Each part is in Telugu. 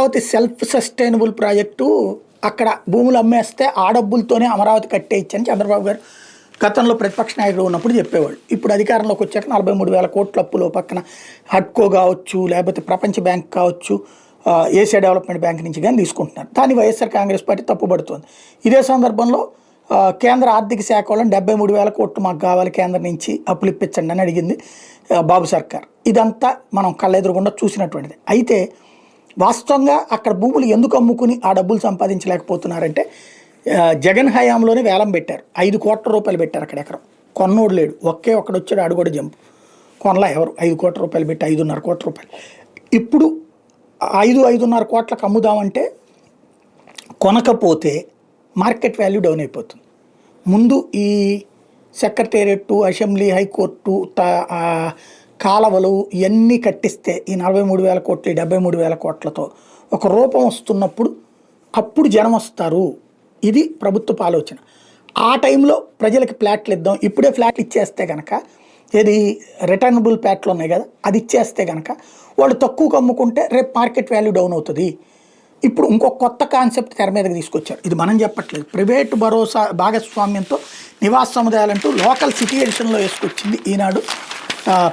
అమరావతి సెల్ఫ్ సస్టైనబుల్ ప్రాజెక్టు అక్కడ భూములు అమ్మేస్తే ఆ డబ్బులతోనే అమరావతి కట్టేయచ్చని చంద్రబాబు గారు గతంలో ప్రతిపక్ష నాయకుడు ఉన్నప్పుడు చెప్పేవాళ్ళు. ఇప్పుడు అధికారంలోకి వచ్చాక 43,000 కోట్ల అప్పులు పక్కన హడ్కో కావచ్చు, లేకపోతే ప్రపంచ బ్యాంక్ కావచ్చు, ఏషియా డెవలప్మెంట్ బ్యాంక్ నుంచి కానీ తీసుకుంటున్నారు. దాన్ని వైఎస్ఆర్ కాంగ్రెస్ పార్టీ తప్పుపడుతుంది. ఇదే సందర్భంలో కేంద్ర ఆర్థిక శాఖ వాళ్ళని 73,000 కోట్లు మాకు కావాలి కేంద్రం నుంచి అప్పులు ఇప్పించండి అని అడిగింది బాబు సర్కార్. ఇదంతా మనం కళ్ళెదురుగుండా చూసినటువంటిది. అయితే వాస్తవంగా అక్కడ భూములు ఎందుకు అమ్ముకుని ఆ డబ్బులు సంపాదించలేకపోతున్నారంటే జగన్ హయాంలోనే వేలం పెట్టారు. 5 కోట్ల రూపాయలు పెట్టారు అక్కడ ఎకరం. కొన్నోడు లేడు, ఒక్కడు వచ్చాడు, ఆడు కూడా జంపు కొనలా ఎవరు. 5 కోట్ల రూపాయలు పెట్టి 5.5 కోట్ల రూపాయలు. ఇప్పుడు 5.5 కోట్లకు అమ్ముదామంటే కొనకపోతే మార్కెట్ వాల్యూ డౌన్ అయిపోతుంది. ముందు ఈ సెక్రటేరియట్, అసెంబ్లీ, హైకోర్టు, కాలవలు ఇవన్నీ కట్టిస్తే ఈ 43,000 కోట్లు 73,000 కోట్లతో ఒక రూపం వస్తున్నప్పుడు అప్పుడు జనం వస్తారు. ఇది ప్రభుత్వ ఆలోచన. ఆ టైంలో ప్రజలకి ఫ్లాట్లు ఇద్దాం, ఇప్పుడే ఫ్లాట్లు ఇచ్చేస్తే కనుక, ఏది రిటర్నబుల్ ఫ్లాట్లు ఉన్నాయి కదా, అది ఇచ్చేస్తే కనుక వాళ్ళు తక్కువకు అమ్ముకుంటే రేపు మార్కెట్ వాల్యూ డౌన్ అవుతుంది. ఇప్పుడు ఇంకొక కొత్త కాన్సెప్ట్ తెర మీదకి తీసుకొచ్చారు. ఇది మనం చెప్పట్లేదు. ప్రైవేటు భరోసా భాగస్వామ్యంతో నివాస సముదాయాలంటూ లోకల్ సిటీ ఎడిషన్లో వేసుకొచ్చింది ఈనాడు.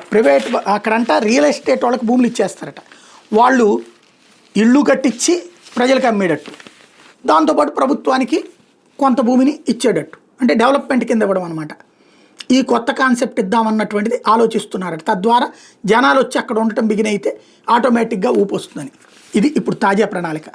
ప్రైవేట్ అక్కడంట రియల్ ఎస్టేట్ వాళ్ళకి భూములు ఇచ్చేస్తారట. వాళ్ళు ఇళ్ళు కట్టించి ప్రజలకు అమ్మేటట్టు, దాంతోపాటు ప్రభుత్వానికి కొంత భూమిని ఇచ్చేటట్టు, అంటే డెవలప్మెంట్ కింద ఇవ్వడం అనమాట. ఈ కొత్త కాన్సెప్ట్ ఇద్దామన్నటువంటిది ఆలోచిస్తున్నారట. తద్వారా జనాలు వచ్చి అక్కడ ఉండటం బిగిన్ అయితే ఆటోమేటిక్గా ఊపు వస్తుందని. ఇది ఇప్పుడు తాజా ప్రణాళిక.